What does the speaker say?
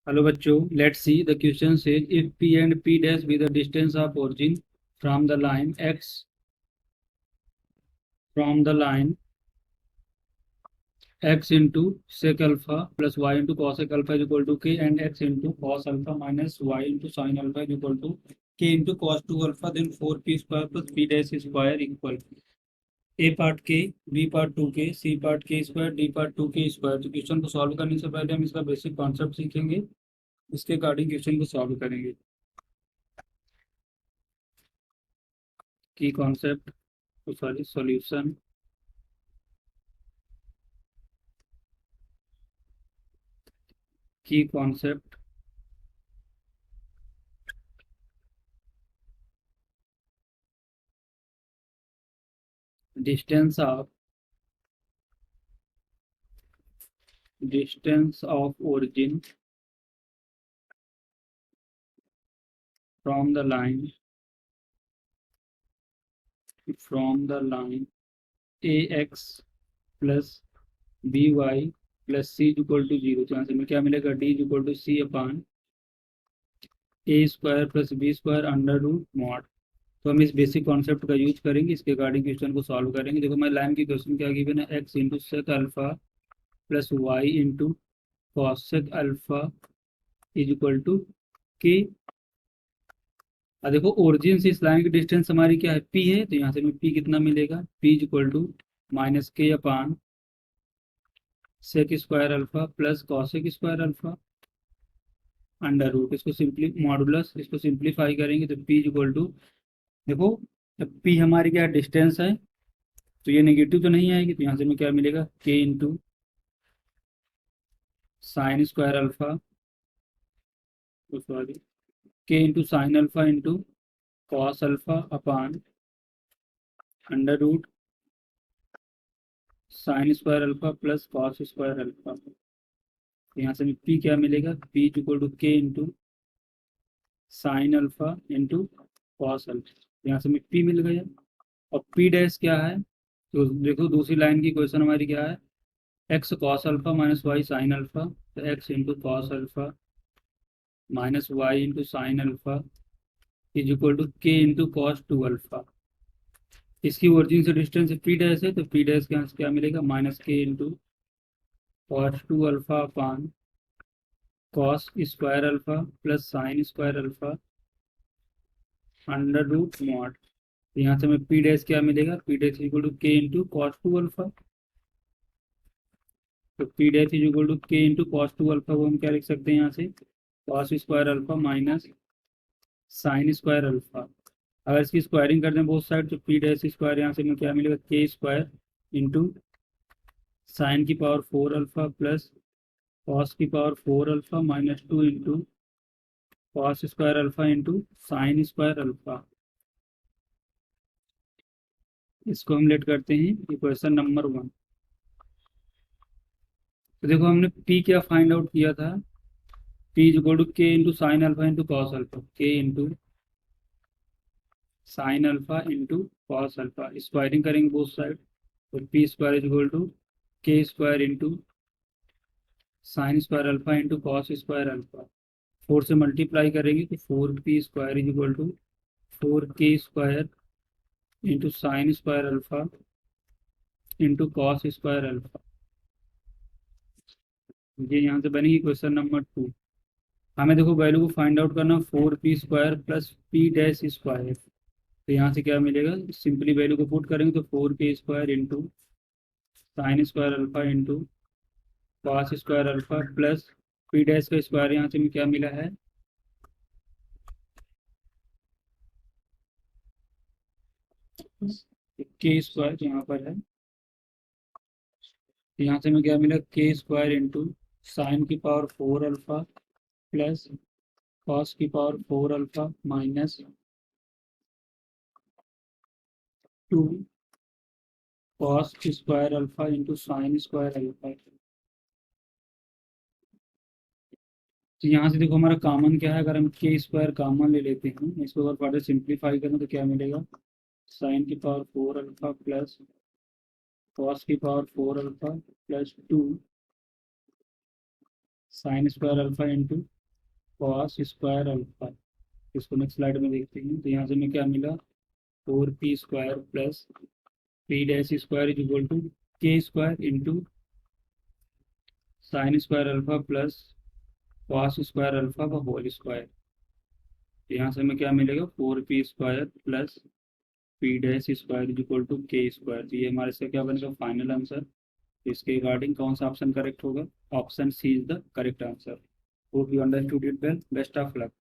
Hello बच्चों, let's see the question says if P and P dash be the distance of origin from the line x from the line x into sec alpha plus y into cosec alpha is equal to k and x into cos alpha minus y into sin alpha is equal to k into cos 2 alpha, then 4p square plus p dash square equal a part k, b part 2k, c part k square, d part 2k square. तो question को solve करने से पहले हम इसका basic concept सीखेंगे, इसके according question को सॉल्व करेंगे। की कॉन्सेप्ट सॉरी सॉल्यूशन की concept distance of origin from the line ax plus by plus c equal to 0। तो यहाँ से हमें क्या मिलेगा, d equal to C upon A square plus B square under root mod. तो हम इस बेसिक कॉन्सेप्ट का यूज करेंगे, इसके अकॉर्डिंग क्वेश्चन को सॉल्व करेंगे। देखो मैं लाइन की क्वेश्चन क्या गिवन है, X into sec alpha plus Y into cosec alpha is equal to K. अब देखो ओरिजिन से इस लाइन की डिस्टेंस हमारी क्या है, पी है। तो यहाँ से हमें पी कितना मिलेगा, P is equal to minus K upon sec square alpha plus cosec square alpha under root. इसको सिंपली मॉडुलस, इसको सिंप्लीफाई करेंगे तो पी इज इक्वल टू, देखो जब पी हमारी क्या डिस्टेंस है तो ये नेगेटिव तो नहीं आएगी। तो यहाँ से हमें क्या मिलेगा, K into sine square alpha, sorry K into sine alpha into cos alpha upon under root sine square alpha plus cos square alpha. यहाँ से पी क्या मिलेगा, P equal to K into sine alpha into cos alpha. यहाँ से P मिल गया। और P dash क्या है, तो देखो दूसरी लाइन की क्वेश्चन हमारी क्या है, X cos alpha minus Y sine alpha. तो X into cos alpha minus Y into sine alpha is equal to K into cos 2 alpha. इसकी ओरिजिन से डिस्टेंस पी डैश है, तो पी डैश के यहाँ से क्या मिलेगा, minus K into cos 2 alpha upon cos square alpha plus sine square alpha under root mod. यहाँ से हमें पी डैश क्या मिलेगा, P dash equal to K into cos 2 alpha. तो P dash is equal to K into cos 2 alpha को हम क्या लिख सकते हैं, यहाँ से cos square alpha minus sine square alpha. अगर इसकी स्क्वायरिंग कर दें बोथ साइड तो पी डैश स्क्वायर यहाँ से हमें क्या मिलेगा, के स्क्वायर इंटू साइन की पावर 4 अल्फा प्लस कॉस की power 4 alpha minus 2 into cos square alpha into sine square alpha. इसको हम लेट करते हैं इक्वेशन नंबर 1। तो देखो हमने p क्या फाइंड आउट किया था, p is equal to K into sine alpha into cos alpha, K into sine alpha into cos alpha. Squaring करेंगे बोथ साइड तो P square is equal to K square into sine square alpha into cos square alpha. 4 से multiply करेंगे तो 4p square is equal to 4k square into sine square alpha into cos square alpha. ये यहाँ से बनेगी question number 2। हमें देखो value को फाइंड आउट करना, 4p square plus P dash square. तो यहाँ से क्या मिलेगा, सिंपली वैल्यू को पुट करेंगे तो 4k square into sine square alpha into cos square alpha plus P dash का स्क्वायर यहाँ से हमें क्या मिला है, के स्क्वायर यहाँ पर है। यहाँ से हमें क्या मिला, के स्क्वायर इंटू साइन की पावर 4 अल्फा प्लस कॉस की power 4 alpha minus 2 cos square alpha into sine square alpha. तो यहाँ से देखो हमारा कॉमन क्या है, अगर हम के स्क्वायर कॉमन ले लेते हैं, इसको अगर फर्दर सिंप्लीफाई करें तो क्या मिलेगा, साइन की पावर 4 अल्फा प्लस कॉस की power 4 alpha plus 2 sign square alpha into cos square alpha. इसको नेक्स्ट स्लाइड में देखते हैं। तो यहाँ से हमें क्या मिला, 4p² plus P dash square is equal to K square into sine square alpha plus cos square alpha का होल स्क्वायर। यहाँ से हमें क्या मिलेगा, 4p² plus P dash square is equal to K square. तो ये हमारे इसका क्या बनेगा, फाइनल आंसर। तो इसके रिगार्डिंग कौन सा ऑप्शन करेक्ट होगा, option C is the correct answer. Hope you understood it well, best of luck.